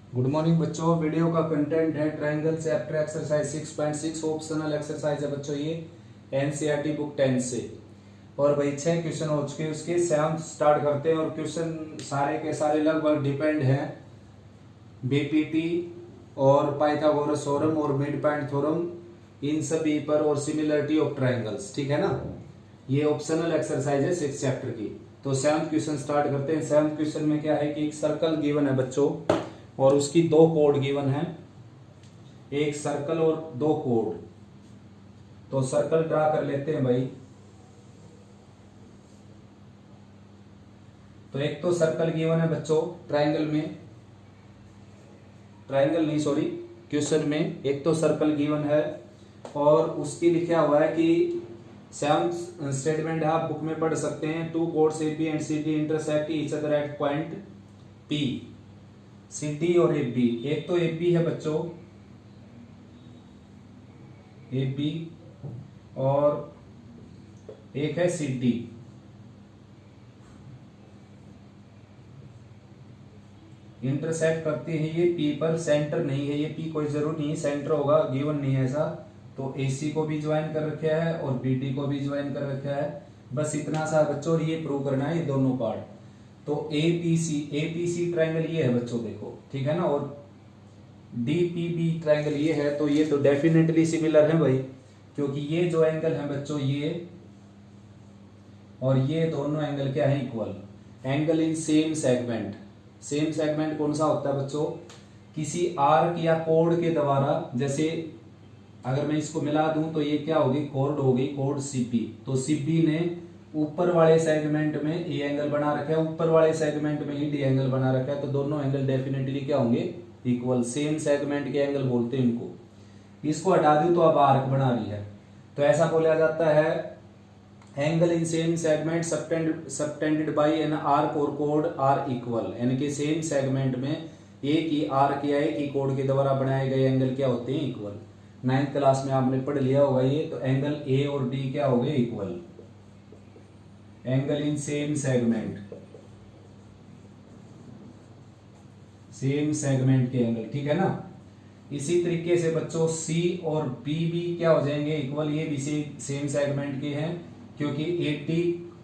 Good morning बच्चों। Video का content है triangle chapter exercise 6.6 optional exercise है बच्चों। ये एनसीईआरटी बुक 10 से। और भाई 6 क्वेश्चन हो चुके हैं उसके। से हम स्टार्ट करते हैं और क्वेश्चन सारे के सारे लगभग डिपेंड हैं बीपीटी और पाइथागोरस थ्योरम और मिड पॉइंट थ्योरम इन सभी पर और सिमिलरिटी ऑफ ट्रायंगल्स। ठीक है ना। ये ऑप्शनल एक्सरसाइज है 6 चैप्टर की। तो 7th क्वेश्चन स्टार्ट करते हैं। 7th क्वेश्चन में क्या है कि एक सर्कल गिवन है बच्चों और उसकी दो कोड गिवन है, एक सर्कल और दो कोड। तो सर्कल ड्रा कर लेते हैं भाई। तो एक तो सर्कल गिवन है बच्चों ट्रायंगल में, ट्रायंगल नहीं सॉरी क्वेश्चन में एक तो सर्कल गिवन है और उसकी लिखा हुआ है कि सेवंथ स्टेटमेंट है, आप बुक में पढ़ सकते हैं। Two chords A B and C D intersect each other at point P. C D और ए बी, एक तो ए बी है बच्चों, ए बी, और एक है सी डी। इंटरसेक्ट करती है ये पी पर, सेंटर नहीं है ये पी, कोई जरूर नहीं सेंटर होगा, गिवन नहीं है ऐसा। तो ए सी को भी ज्वाइन कर रखा है और बी डी को भी ज्वाइन कर रखा है। बस इतना सा बच्चों, और ये प्रूव करना है ये दोनों पार्ट। तो ए पी सी ट्रायंगल ये है बच्चों देखो, ठीक है ना। और डी पी बी ट्रायंगल ये है, तो ये तो डेफिनेटली सिमिलर है भाई, क्योंकि ये जो एंगल है बच्चों ये और ये दोनों एंगल क्या है, equal angle in same segment. Same segment कौन सा होता है बच्चों, किसी आर्क या कोड के द्वारा, जैसे अगर मैं इसको मिला दूं तो ये क्या होगी, कोड हो गई, कोड सीपी। तो सीपी ने ऊपर वाले सेगमेंट में ए एंगल बना रखा है, ऊपर वाले सेगमेंट में ही डी एंगल बना रखा है। तो दोनों एंगल डेफिनेटली क्या होंगे, इक्वल, सेम सेगमेंट के एंगल बोलते हैं इनको। इसको हटा दूं तो अब आर्क बना रही है, तो ऐसा बोला जाता है angle in same segment subtended bye an arc और कोड आर इक्वल। यानी कि सेम सेगमेंट में एक ही आर्क या एक ही कोड के द्वारा बनाए गए एंगल क्या होते हैं, इक्वल। 9th क्लास में आपने पढ़ लिया होगा ये। तो एंगल ए और डी क्या हो गए, equal. Angle in same segment, same segment के एंगल, ठीक है ना। इसी तरीके से बच्चों सी और बी भी क्या हो जाएंगे, इक्वल। ये भी सेम सेगमेंट के हैं, क्योंकि 80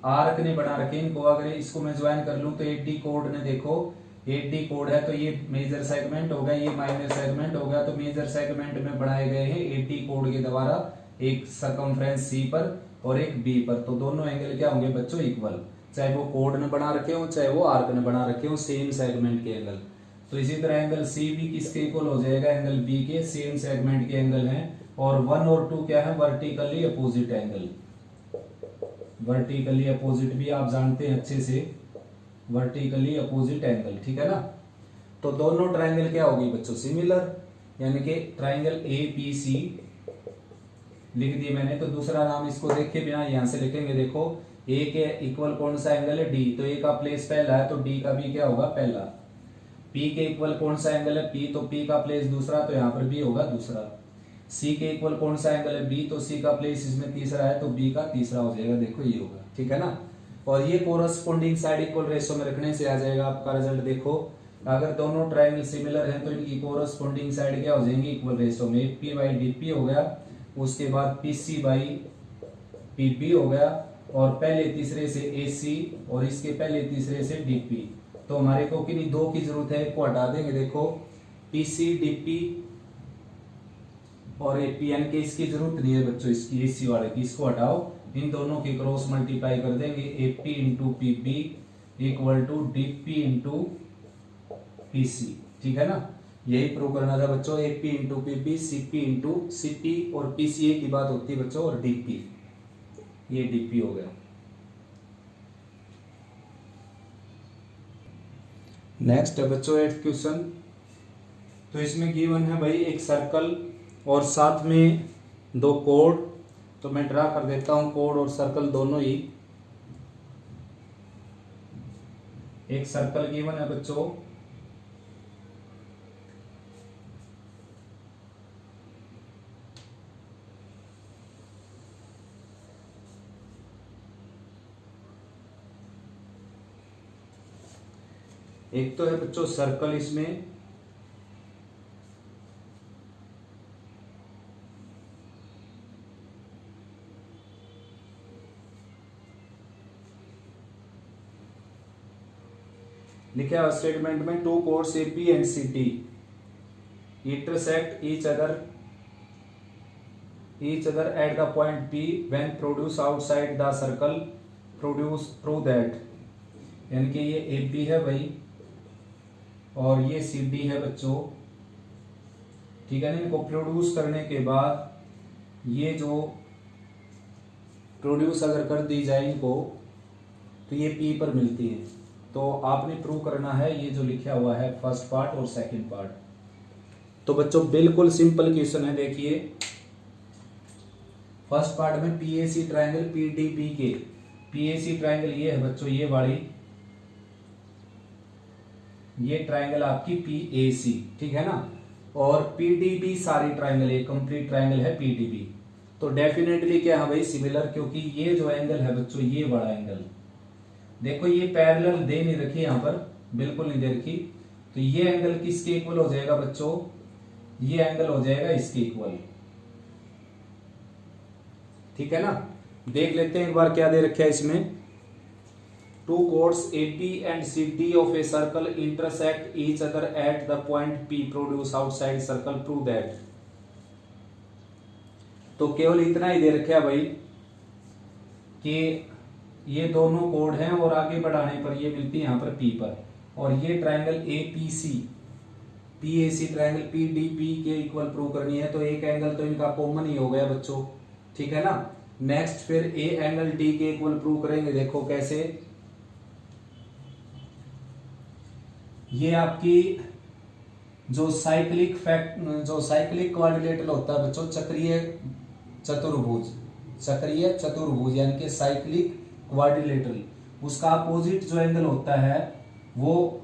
आर्क ने बना रखे इनको। अगर इसको मैं ज्वाइन कर लूं तो 80 कोड ने देखो, 80 कोड है तो ये मेजर सेगमेंट हो गया, ये माइनर सेगमेंट हो गया। तो मेजर सेगमेंट में बनाए गए हैं 80 कोड के द्वारा, एक सरकमफ्रेंस सी पर और एक बी पर। तो दोनों एंगल क्या होंगे बच्चों, इक्वल, चाहे वो कोड ने बना रखे हो चाहे वो आर्क ने बना रखे हो, सेम सेगमेंट के एंगल। तो इसी तरह एंगल सी भी किसके इक्वल हो जाएगा, एंगल बी के, सेम सेगमेंट के एंगल हैं। और 1 और 2 क्या है, vertically opposite angle. Vertically opposite भी आप जानते हैं अच्छे से, वर्टिकली अपोजिट एंगल, ठीक है ना। तो दोनों ट्रायंगल क्या होगी बच्चों, सिमिलर। यानी कि ट्रायंगल ए पी सी लिख दिए मैंने। तो दूसरा नाम इसको देखे बिना यहां से लिखेंगे, देखो ए के इक्वल कौन सा एंगल है, डी। तो ए का प्लेस पहला है तो डी का भी क्या होगा, पहला। पी के इक्वल कौन सा एंगल है, पी, तो पी का प्लेस दूसरा, तो यहाँ पर भी होगा दूसरा। सी के इक्वल कौन सा एंगल है, बी, तो सी का प्लेस इसमें तीसरा है तो बी का तीसरा हो जाएगा, देखो ये होगा, ठीक है ना। और ये कोरस्पोंडिंग साइड इक्वल रेशो में रखने से आ जाएगा आपका रिजल्ट। देखो अगर दोनों ट्रायंगल सिमिलर हैं तो इनकी कोरस्पोंडिंग साइड क्या हो जाएंगी, इक्वल रेशो में। पी बाई डी पी हो गया, उसके बाद P C by P B हो गया, और पहले तीसरे से ए सी और इसके पहले तीसरे से डी पी। तो हमारे को किन्हीं दो की जरूरत है, एक को हटा देंगे, देखो पी सी डी पी और एपीएन के इसकी जरूरत नहीं है बच्चों, इसकी एसी वाले की, इसको हटाओ। इन दोनों के क्रॉस मल्टीप्लाई कर देंगे, AP into P B equal to DP into PC, ठीक है ना। यही प्रूव करना था बच्चों, AP into P B, CP into CP, और पीसी की बात होती है बच्चों, और डीपी, ये डीपी हो गया। नेक्स्ट है बच्चों 8th क्वेश्चन। तो इसमें गिवन है भाई एक सर्कल और साथ में दो कोड। तो मैं ड्रा कर देता हूं कोड और सर्कल दोनों ही। एक सर्कल गिवन है बच्चों, एक तो है बच्चों सर्कल, इसमें लिखा है स्टेटमेंट में, two chords A B and C D intersect each other at the point P when produce outside the circle produce prove that, यानी कि ये ए बी है भाई और ये सी डी है बच्चों, ठीक है ना। इनको प्रोड्यूस करने के बाद ये जो प्रोड्यूस अगर कर दी जाए इनको तो ये पी पर मिलती है। तो आपने प्रूव करना है ये जो लिखा हुआ है फर्स्ट पार्ट और सेकंड पार्ट। तो बच्चों बिल्कुल सिंपल क्वेश्चन है, देखिए फर्स्ट पार्ट में पीएसी ट्रायंगल पीडीबी के, पीएसी ट्रायंगल ये है बच्चों, ये वाली ये ट्रायंगल आपकी पीएसी, ठीक है ना। और पीडीबी सारी ट्रायंगल, ये कंप्लीट ट्रायंगल है पीडीबी। तो डेफिनेटली क्या है भाई, सिमिलर, क्योंकि ये जो एंगल है बच्चों ये बड़ा एंगल, देखो ये पैरेलल दे नहीं रखी यहां पर, बिल्कुल नहीं दे रखी। तो ये एंगल किसके इक्वल हो जाएगा बच्चों, ये एंगल हो जाएगा इसके इक्वल, ठीक है ना। देख लेते हैं एक बार क्या दे रखा है इसमें, two chords A B and C D of a circle intersect each other at the point P produce outside circle prove that. तो केवल इतना ही दे रखा है भाई कि ये दोनों कोड हैं और आगे बढ़ाने पर ये मिलती है यहां पर पी पर, और ये triangle A P C, PAC triangle PDP के इक्वल प्रूव करनी है। तो एक एंगल तो इनका कॉमन ही हो गया बच्चों, ठीक है ना। नेक्स्ट फिर ए एंगल डी के इक्वल प्रूव करेंगे, देखो कैसे। ये आपकी जो साइक्लिक क्वाड्रिलेटरल होता है बच्चों, चक्रीय चतुर्भुज यानी कि साइक्लिक क्वाड्रिलेटरल, उसका अपोजिट जो एंगल होता है वो,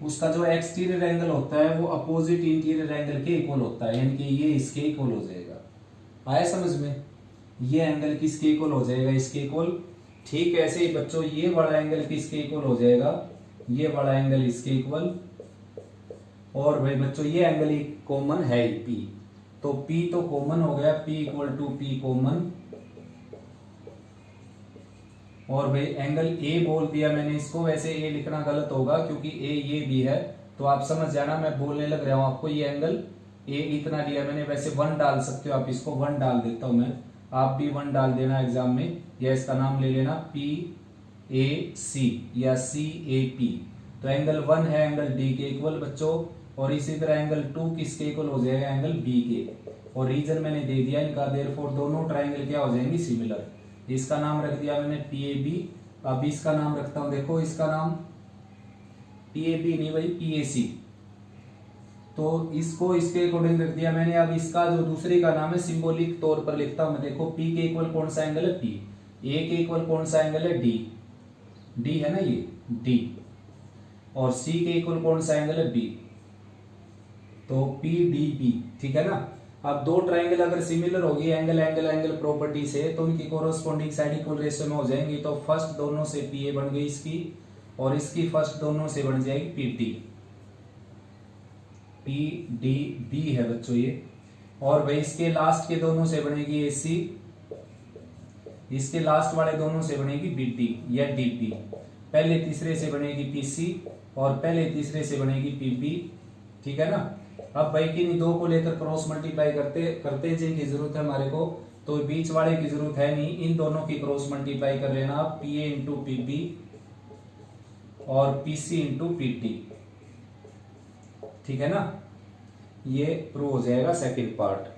उसका जो एक्सटीरियर एंगल होता है वो अपोजिट इंटीरियर एंगल के इक्वल होता है, यानी कि ये इसके इक्वल हो जाएगा। आया समझ में, ये एंगल किसके इक्वल हो जाएगा, इसके इक्वल। ठीक ऐसे ही बच्चों ये वाला एंगल किसके इक्वल हो जाएगा, ये वाला एंगल इसके इक्वल। और भाई बच्चों ये एंगल ही कॉमन है पी, तो पी तो कॉमन हो गया, P equal to P common. और भाई एंगल ए बोल दिया मैंने इसको, वैसे ए लिखना गलत होगा क्योंकि ए ये भी है, तो आप समझ जाना मैं बोलने लग रहा हूं आपको, ये एंगल ए इतना लिया मैंने, वैसे 1 डाल सकते हो आप, इसको 1 डाल देता हूं मैं, आप भी 1 डाल देना एग्जाम में, या इसका नाम ले लेना पी ए सी या सी ए पी। तो एंगल 1 है एंगल डी के इक्वल बच्चों, और इसी तरह एंगल 2 किसके इक्वल हो जाएगा, एंगल बी के। और रीजन मैंने दे दिया इनका, देयरफॉर दोनों ट्राइंगल क्या हो जाएंगे, सिमिलर। इसका नाम रख दिया मैंने पी ए बी, अब इसका नाम रखता हूं, देखो इसका नाम पी ए बी नहीं भाई पी ए सी, तो इसको इसके अकॉर्डिंग रख दिया मैंने। अब इसका जो दूसरे का नाम है सिंबॉलिक तौर पर लिखता हूं मैं, देखो पी के इक्वल कौन सा एंगल है, पी। ए के इक्वल कौन सा एंगल है, डी, डी है ना ये डी। और सी के इक्वल कौन सा एंगल है, बी, तो पी डी बी, ठीक है ना। अब दो ट्राइंगल अगर सिमिलर होगी एंगल एंगल एंगल प्रॉपर्टी से, तो उनकी कोरोस्पोंडिंग साइड इक्वल रेशियो में हो जाएंगी। तो फर्स्ट दोनों से पी ए बन गई इसकी, और इसकी फर्स्ट दोनों से बन जाएगी P D, P D B है बच्चों ये। और भाई इसके लास्ट के दोनों से बनेगी ए सी, इसके लास्ट वाले दोनों से बनेगी बी डी या डी पी। पहले तीसरे से बनेगी पी सी, और पहले तीसरे से बनेगी पी बी, ठीक है ना। अब भाई किन्हीं दो को लेकर क्रॉस मल्टीप्लाई करते जिनकी जरूरत है हमारे को, तो बीच वाले की जरूरत है नहीं, इन दोनों की क्रॉस मल्टीप्लाई कर लेना आप, P A into P B और P C into P T, ठीक है ना। ये प्रूव हो जाएगा सेकंड पार्ट।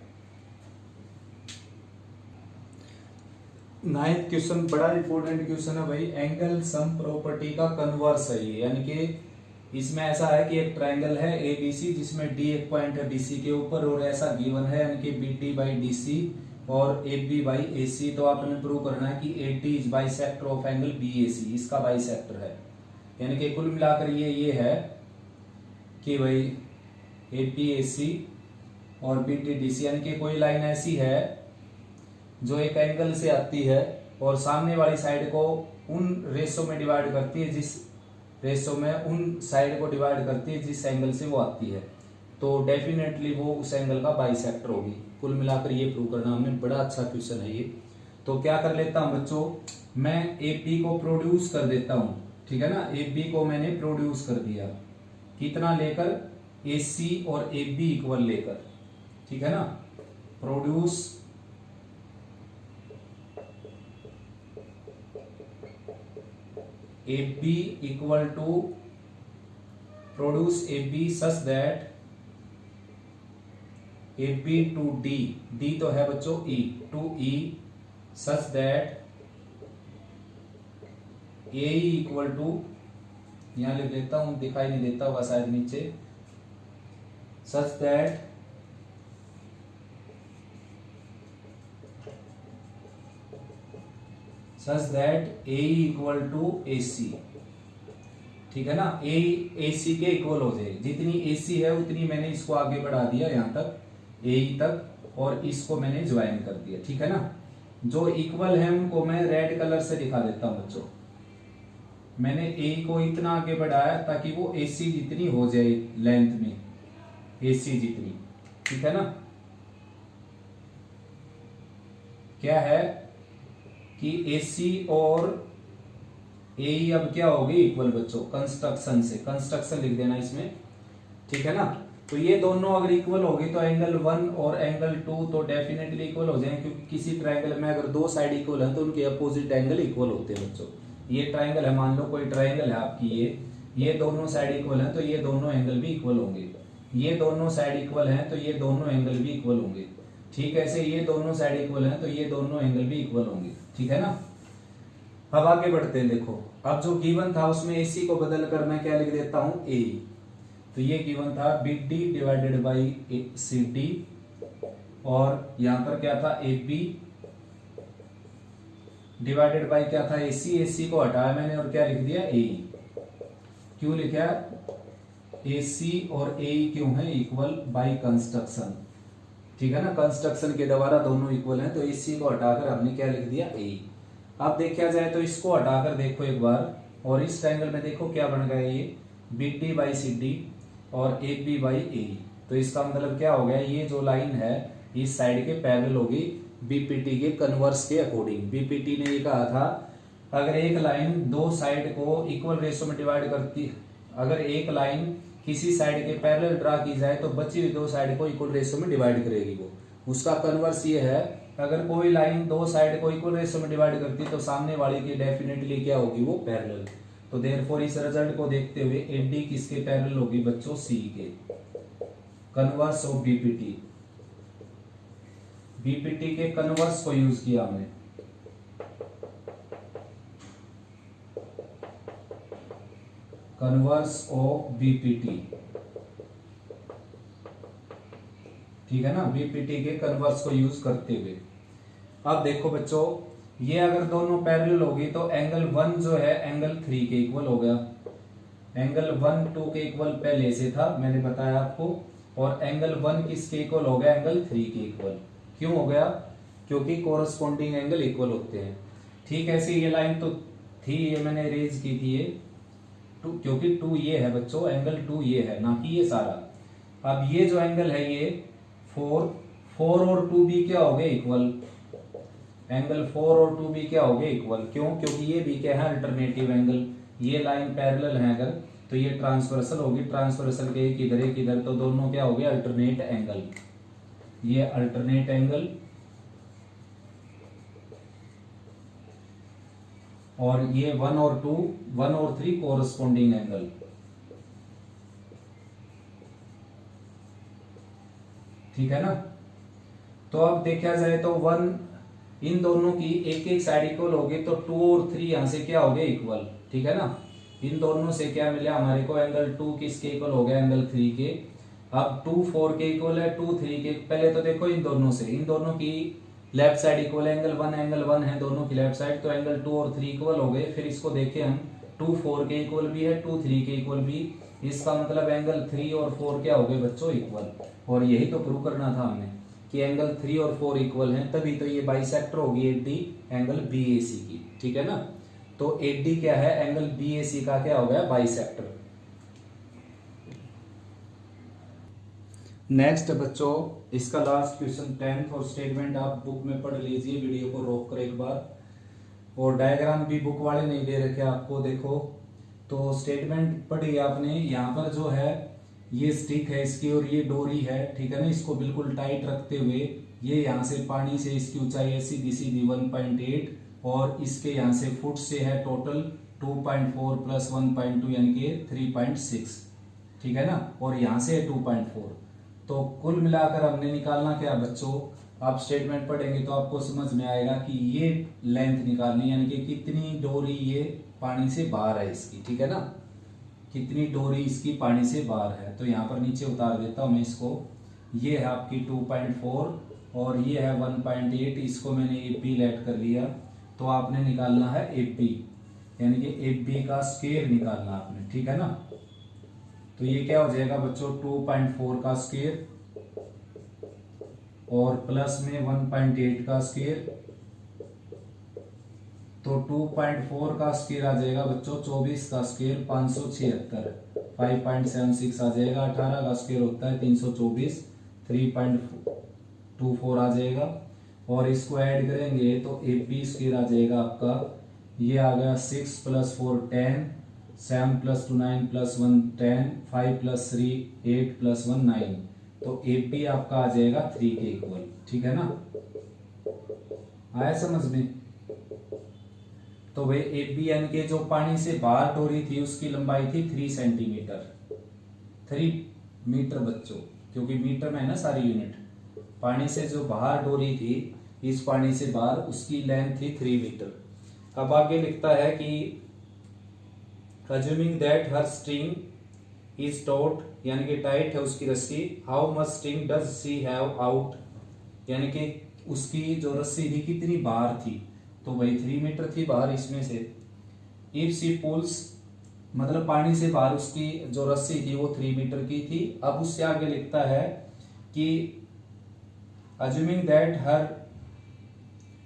9th क्वेश्चन बड़ा इंपॉर्टेंट क्वेश्चन है भाई, एंगल सम प्रॉपर्टी का कन्वर्स है ये, यानी कि इसमें ऐसा है कि एक ट्रायंगल है ए बी सी जिसमें डी एक पॉइंट है बीसी के ऊपर, और ऐसा गिवन है यानी कि B D by D C और ए बी बाई ए सी। तो आपने प्रूव करना है कि A D is bisector of angle B A C, इसका बाइसेक्टर है। यानी कि कुल मिलाकर ये है कि भाई ए बी ए सी और बी डी डी सी, यानी कि कोई लाइन ऐसी है जो एक एंगल से आती है और सामने वाली साइड को उन रेशो में डिवाइड करती है, जिस रेशो में उन साइड को डिवाइड करती है जिस एंगल से वो आती है, तो डेफिनेटली वो उस एंगल का बाइसेक्टर होगी। कुल मिलाकर ये प्रूव करना हमने, बड़ा अच्छा क्वेश्चन है ये। तो क्या कर लेता हूं बच्चों, मैं ए पी को प्रोड्यूस कर देता हूं, ठीक है ना। ए बी को मैंने प्रोड्यूस कर दिया, कितना लेकर, ए सी और ए बी इक्वल लेकर, ठीक है ना। Produce A B equal to produce A B such that A B to D, D तो है बच्चों E, to E such that A equal to, यहां लिख लेता हूं, दिखाई नहीं देता होगा शायद नीचे, such that A equal to A C, ठीक है ना। ए सी के इक्वल हो जाए, जितनी ए सी है उतनी मैंने इसको आगे बढ़ा दिया यहां तक, ए तक, और इसको मैंने ज्वाइन कर दिया, ठीक है ना। जो इक्वल है उनको मैं रेड कलर से दिखा देता हूं बच्चों। मैंने ए को इतना आगे बढ़ाया ताकि वो ए सी जितनी हो जाए लेंथ में, ए सी जितनी, ठीक है ना। क्या है कि ए सी और ए अब क्या होगी इक्वल बच्चों, कंस्ट्रक्शन से, कंस्ट्रक्शन लिख देना इसमें, ठीक है ना। तो ये दोनों अगर इक्वल होगी तो एंगल 1 और एंगल 2 तो डेफिनेटली इक्वल हो जाएंगे, क्योंकि किसी ट्रायंगल में अगर दो साइड इक्वल है तो उनके अपोजिट एंगल इक्वल होते हैं बच्चों। ये ट्रायंगल है, मान लो कोई ट्रायंगल है आपकी, ये दोनों साइड इक्वल है तो ये दोनों एंगल भी इक्वल होंगे, ये दोनों साइड इक्वल है तो ये दोनों एंगल भी इक्वल होंगे, ठीक है। ऐसे ये दोनों साइड इक्वल है तो ये दोनों एंगल भी इक्वल होंगे, ठीक है ना। अब आगे बढ़ते हैं, देखो अब जो गिवन था उसमें एसी को बदल कर मैं क्या लिख देता हूं, ए। तो ये गिवन था B D divided by C D, और यहां पर क्या था, ए बी डिवाइडेड बाई क्या था, एसी, एसी को हटाया मैंने और क्या लिख दिया, ए। क्यों लिखा, एसी और ए क्यों है इक्वल, बाई कंस्ट्रक्शन, ठीक है ना। कंस्ट्रक्शन के द्वारा दोनों इक्वल हैं, तो एसी को हटाकर हमने क्या लिख दिया, ए। अब देखा जाए तो इसको हटाकर देखो एक बार, और इस ट्रायंगल में देखो क्या बन गया, ये B D by C D और ए बी बाई ए। तो इसका मतलब क्या हो गया, ये जो लाइन है इस साइड के पैरेलल होगी बीपीटी के कन्वर्स के अकॉर्डिंग। बीपीटी ने ये कहा था अगर एक लाइन दो साइड को इक्वल रेशो में डिवाइड करती, अगर एक लाइन किसी साइड के पैरेलल ड्रा की जाए तो बची हुई दो साइड को इक्वल रेशो में डिवाइड करेगी वो। उसका कन्वर्स ये है, अगर कोई लाइन दो साइड को इक्वल रेशो में डिवाइड करती तो सामने वाली की डेफिनेटली क्या होगी, वो पैरेलल। तो देयरफॉर इस रिजल्ट को देखते हुए एडी किसके पैरेलल होगी बच्चों, सी के, कन्वर्स ऑफ बीपीटी। बीपीटी के कन्वर्स को यूज किया हमने, कन्वर्स ऑफ बीपीटी, ठीक है ना। बीपीटी के कन्वर्स को यूज करते हुए अब देखो बच्चों, ये अगर दोनों पैरेलल होगी तो एंगल 1 जो है एंगल 3 के इक्वल हो गया। एंगल 1 2 के इक्वल पहले से था, मैंने बताया आपको, और एंगल 1 किसके इक्वल हो गया, एंगल 3 के इक्वल। क्यों हो गया, क्योंकि कोरस्पॉन्डिंग एंगल इक्वल होते हैं, ठीक है। ऐसे ये लाइन तो थी, ये मैंने रेज की थी, ये 2, क्योंकि 2 ये है बच्चों, एंगल 2 ये है, ना कि ये सारा। अब ये जो एंगल है ये 4 और 2 भी क्या हो गए इक्वल, एंगल 4 और 2 भी क्या हो गए इक्वल। क्यों, क्योंकि ये भी क्या है, अल्टरनेटिव एंगल। ये लाइन पैरेलल है अगर तो ये ट्रांसवर्सल होगी, ट्रांसवर्सल के एक इधर, तो दोनों क्या हो गए, अल्टरनेट एंगल। ये अल्टरनेट एंगल और ये 1 और 2, 1 और 3 कोरस्पॉन्डिंग एंगल, ठीक है ना। तो अब देखा जाए तो 1 इन दोनों की एक एक साइड इक्वल होगी तो 2 और 3 यहां से क्या हो गए इक्वल, ठीक है ना। इन दोनों से क्या मिला हमारे को, एंगल 2 किसके इक्वल हो गया, एंगल 3 के। अब 2 4 के इक्वल है, 2 3 के। पहले तो देखो इन दोनों से, इन दोनों की लेफ्ट साइड इक्वल है, एंगल 1 है दोनों की लेफ्ट साइड, तो एंगल 2 और 3 इक्वल हो गए। फिर इसको देखे हम, 2 4 के इक्वल भी है, 2 3 के इक्वल भी। इसका मतलब एंगल 3 और 4 क्या हो गए बच्चों, इक्वल। और यही तो प्रूव करना था हमें कि एंगल 3 और 4 इक्वल हैं, तभी तो ये बाइसेक्टर होगी एडी एंगल बीएसी की, ठीक है ना। तो एडी क्या है, एंगल बीएसी का क्या हो गया, बाइसेक्टर। नेक्स्ट बच्चों, इसका लास्ट क्वेश्चन 10th और स्टेटमेंट आप बुक में पढ़ लीजिए, वीडियो को रोक कर एक बार। और डायग्राम भी बुक वाले नहीं दे रखे आपको, देखो तो स्टेटमेंट पढ़ी आपने, यहाँ पर जो है ये स्टिक है इसकी और ये डोरी है, ठीक है ना, इसको बिल्कुल टाइट रखते हुए ये यहाँ से पानी से इसकी ऊंचाई है सीधी सीधी 1.8 और इसके यहाँ से फुट से है टोटल 2.4 प्लस 1.2 यानी कि 3.6, ठीक है ना, और यहाँ से है 2.4। तो कुल मिलाकर हमने निकालना क्या बच्चों, आप स्टेटमेंट पढ़ेंगे तो आपको समझ में आएगा कि ये लेंथ निकालनी यानी कि कितनी डोरी ये पानी से बाहर है इसकी, ठीक है ना, कितनी डोरी इसकी पानी से बाहर है। तो यहाँ पर नीचे उतार देता हूँ मैं इसको, ये है आपकी 2.4 और ये है 1.8, इसको मैंने एपी लेट कर लिया। तो आपने निकालना है एपी यानी कि एपी का स्क्वायर निकालना आपने, ठीक है ना। तो ये क्या हो जाएगा बच्चों 2.4 का स्क्वायर और प्लस में 1.8 का स्क्वायर, तो 2.4 का स्क्वायर आ जाएगा बच्चों 24 का स्क्वायर 576, 5.76 आ जाएगा। 18 का स्क्वायर होता है 324, 3.24 आ जाएगा और इसको ऐड करेंगे तो एपी स्क्वायर आ जाएगा आपका, ये आ गया 6 + 4 10, 7 + 2 9 + 1 10, 5 + 3 8 + 1 9। तो एपी आपका आ जाएगा 3 के इक्वल, ठीक है ना, आया समझ में। तो भाई एपी यानी कि जो पानी से बाहर डोरी थी उसकी लंबाई थी 3 सेंटीमीटर, 3 मीटर बच्चों, क्योंकि मीटर में है ना सारी यूनिट। पानी से जो बाहर डोरी थी इस पानी से बाहर उसकी लेंथ थी 3 मीटर। अब आगे लिखता है कि assuming that her string is taut यानी कि टाइट है उसकी रस्सी, how much string does she have out यानी कि उसकी जो रस्सी थी कितनी बाहर थी, तो वही 3 मीटर थी बाहर इसमें से। if she pulls मतलब पानी से बाहर उसकी जो रस्सी थी वो 3 मीटर की थी। अब उससे आगे लिखता है कि assuming that her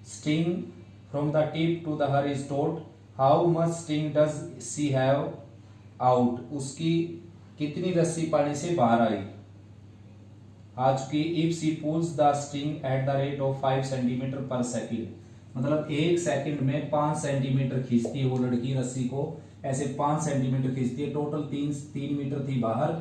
string from the tip to the her is taut, how much string does she have out उसकी कितनी रस्सी पानी से बाहर आई आ चुकी। if she pulls the string at the rate of 5 centimetre पर सेकेंड, मतलब 1 सेकंड में 5 सेंटीमीटर खींचती है वो लड़की रस्सी को, ऐसे 5 सेंटीमीटर खींचती है। टोटल 3 मीटर थी बाहर,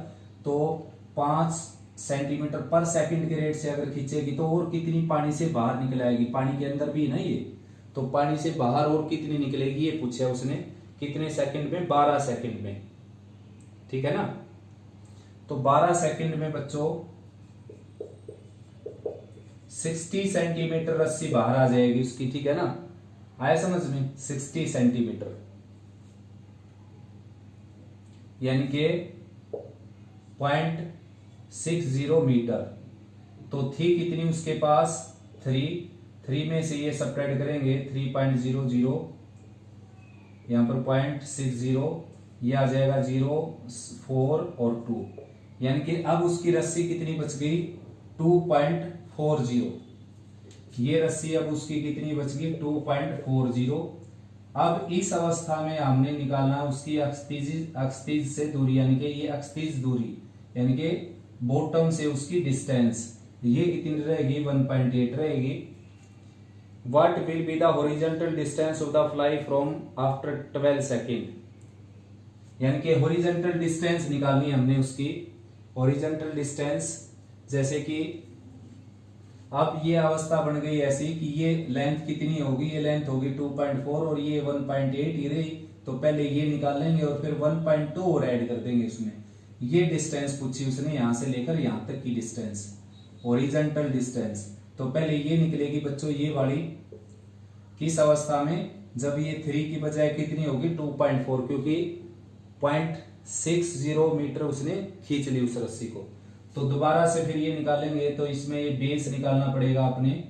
तो 5 सेंटीमीटर पर सेकंड के रेट से अगर खींचेगी तो और कितनी पानी से बाहर निकल आएगी, पानी के अंदर भी ना ये, तो पानी से बाहर और कितनी निकलेगी ये पूछा उसने, कितने सेकंड में, 12 सेकंड में, ठीक है ना। तो 12 सेकंड में बच्चों 60 सेंटीमीटर रस्सी बाहर आ जाएगी उसकी, ठीक है ना, आया समझ में। 60 सेंटीमीटर यानी कि 0.60 मीटर। तो थी कितनी उसके पास 3 में से ये सब्ट्रैक्ट करेंगे 3.00, यहां पर 0.60, ये आ जाएगा 0 4 और 2, यानी कि अब उसकी रस्सी कितनी बच गई 2.40, ये रस्सी अब उसकी कितनी बच गई 2.40। अब इस अवस्था में हमने निकालना उसकी अक्षतिज से दूरी यानी कि ये अक्षतिज दूरी यानी कि बॉटम से उसकी डिस्टेंस, ये कितनी रहेगी 1.8 रहेगी। What will be the horizontal distance of the fly from after 12 second, यानी कि हॉरिजॉन्टल डिस्टेंस निकालनी हमने उसकी। हॉरिजॉन्टल डिस्टेंस जैसे कि अब ये अवस्था बन गई ऐसी कि ये लेंथ कितनी होगी, ये लेंथ होगी 2.4 और ये 1.8 ये रही, तो पहले ये निकाल लेंगे और फिर 1.2 और ऐड कर देंगे उसमें। ये डिस्टेंस पूछी उसने यहां से लेकर यहां तक की डिस्टेंस, हॉरिजॉन्टल डिस्टेंस। तो पहले ये निकलेगी बच्चों ये वाली, किस अवस्था में, जब ये 3 की बजाय कितनी होगी 2.4, क्योंकि 0.60 मीटर उसने खींच ली उस रस्सी को। तो दोबारा से फिर ये निकालेंगे तो इसमें ये बेस निकालना पड़ेगा अपने,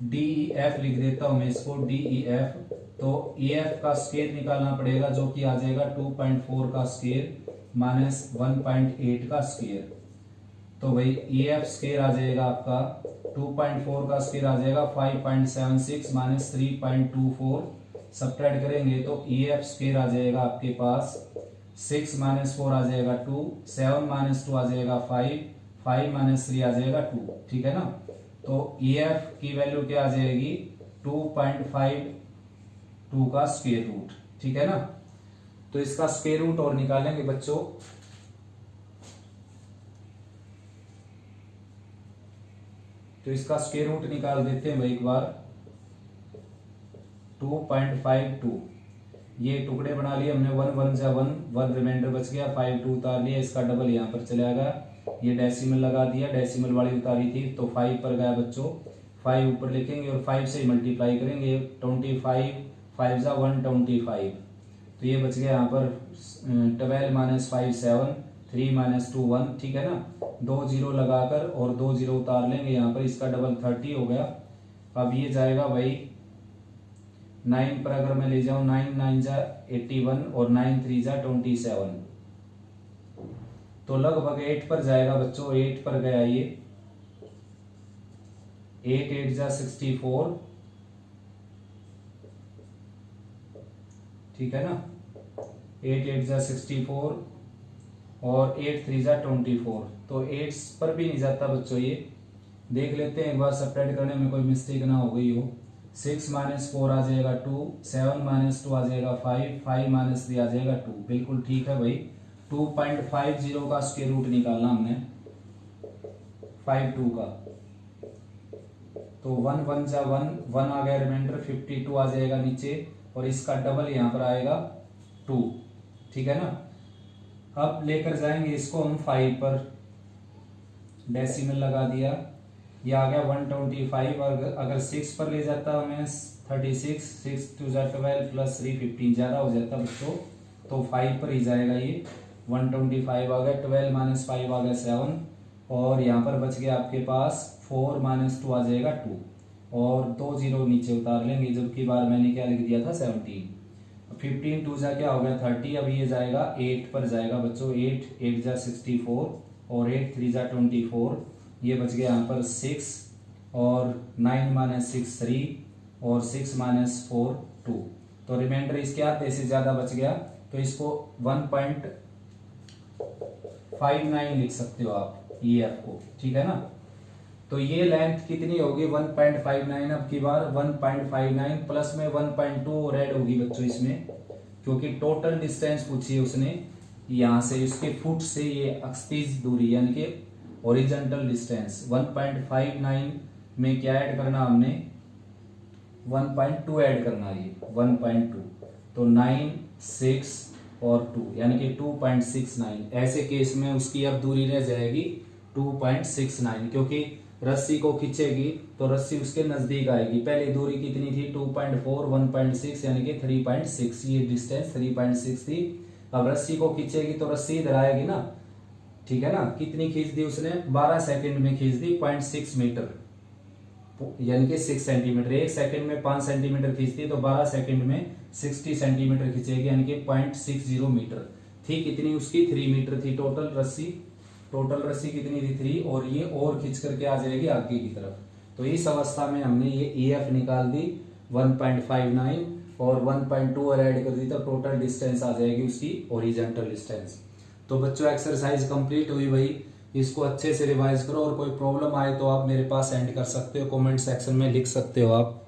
DEF लिख देता हूं मैं इसको DEF। तो EF का स्क्वायर निकालना पड़ेगा जो कि आ जाएगा 2.4 का स्क्वायर माइनस 1.8 का स्क्वायर। तो भाई EF स्क्वायर आ जाएगा आपका 2.4 का स्क्वायर आ जाएगा 5.76 माइनस 3.24, सब्ट्रैक्ट करेंगे तो EF स्क्वायर आ जाएगा आपके पास 6 माइनस 4 आ जाएगा 2, 7 माइनस 2 आ जाएगा 5, 5 माइनस 3 आ जाएगा 2, ठीक है ना। तो EF की वैल्यू क्या आ जाएगी 2.52 का स्क्वायर रूट, ठीक है ना। तो इसका स्क्वायर रूट और निकालेंगे बच्चों। तो इसका स्क्वायर रूट निकाल देते हैं भाई एक बार। 2.52 ये टुकड़े बना लिए हमने, 1 1 जा 1, 1 रिमाइंडर बच गया, 5 2 उतार लिया, इसका डबल यहाँ पर चला गया, ये डेसिमल लगा दिया, डेसिमल वाली उतारी थी तो 5 पर गया बच्चों, 5 ऊपर लिखेंगे और 5 से मल्टीप्लाई करेंगे, 25 5 जा 125, तो ये बच गया यहाँ पर 12 माइनस 5 7, 3 माइनस 2 1, ठीक है ना। 2 0 लगाकर और 2 0 उतार लेंगे यहाँ पर, इसका डबल 30 हो गया। अब ये जाएगा भाई 9 पर अगर मैं ले जाऊं, 9 9 जा 81 और 9 3 जा 27, तो लगभग 8 पर जाएगा बच्चों, 8 पर गया ये, 8 8 जा 64, ठीक है ना, 8 8 जा 64 और 8 3 जा 24, तो 8 पर भी नहीं जाता बच्चों। ये देख लेते हैं एक बार, सेपरेट करने में कोई मिस्टेक ना हो गई हो। 6 माइनस 4 आ जाएगा 2, 7 माइनस 2 आ जाएगा 5, 5 माइनस 3 आ जाएगा 2, बिल्कुल ठीक है भाई। 2.50 का स्क्वायर रूट निकालना हमने 52 का, तो 1 1 जा 1, 1 आ गया रिमाइंडर, 52 आ जाएगा नीचे और इसका डबल यहाँ पर आएगा 2, ठीक है ना। अब लेकर जाएंगे इसको हम 5 पर, डेसिमल लगा दिया, ये आ गया 125, और अगर 6 पर ले जाता हमें 36, 6 2 जा 12 प्लस 3 15 ज्यादा हो जाता बच्चों, तो 5 पर ही जाएगा ये, 125 आ गया, 12 माइनस 5 आ गया 7, और यहाँ पर बच गया आपके पास 4 माइनस 2 आ जाएगा 2, और 2 0 नीचे उतार लेंगे, जबकि बार मैंने क्या लिख दिया था 17, 15 2 जा क्या हो गया 30, अब ये जाएगा 8 पर जाएगा बच्चों, 8 8 जा 64 और 8 3 जा 24, ये बच गया यहाँ पर 6 और 9 माइनस 6 3 और 6 माइनस 4 2, तो रिमाइंडर इसके आधे से ज्यादा बच गया, तो इसको 1.59 लिख सकते हो आप EF को, ठीक है ना। तो ये लेंथ कितनी होगी 1.59, अब की बार 1.59 प्लस में 1.2 और ऐड होगी बच्चों इसमें, क्योंकि टोटल डिस्टेंस पूछी है उसने यहाँ से, उसके फुट से ये अक्षितिज दूरी यानी कि ओरिजेंटल डिस्टेंस। 1.59 में क्या ऐड करना हमने, 1.2 ऐड करना, ये 1.2, तो 9 6 और 2 यानी कि 2.69, ऐसे केस में उसकी अब दूरी रह जाएगी 2.69, क्योंकि रस्सी को खींचेगी तो रस्सी उसके नजदीक आएगी। पहले दूरी कितनी थी 2.4, 1.6 यानी कि 3.6, ये डिस्टेंस 3.6 थी। अब रस्सी को खींचेगी तो रस्सी इधर आएगी ना, ठीक है ना। कितनी खींच दी उसने, 12 सेकंड में खींच दी 0.6 मीटर, यानी कि 6 सेंटीमीटर। 1 सेकंड में 5 सेंटीमीटर खींचती तो 12 सेकंड में 60 सेंटीमीटर खींचेगी, यानी कि 0.60 मीटर थी। कितनी उसकी 3 मीटर थी टोटल रस्सी, टोटल रस्सी कितनी थी 3, और ये और खींच करके आ जाएगी आगे की तरफ। तो इस अवस्था में हमने ये EF निकाल दी 1.59 और 1.2 और ऐड कर दी, तो टोटल डिस्टेंस आ जाएगी उसकी ओरिजेंटल डिस्टेंस। तो बच्चों एक्सरसाइज कंप्लीट हुई भाई, इसको अच्छे से रिवाइज करो, और कोई प्रॉब्लम आए तो आप मेरे पास सेंड कर सकते हो, कमेंट सेक्शन में लिख सकते हो आप।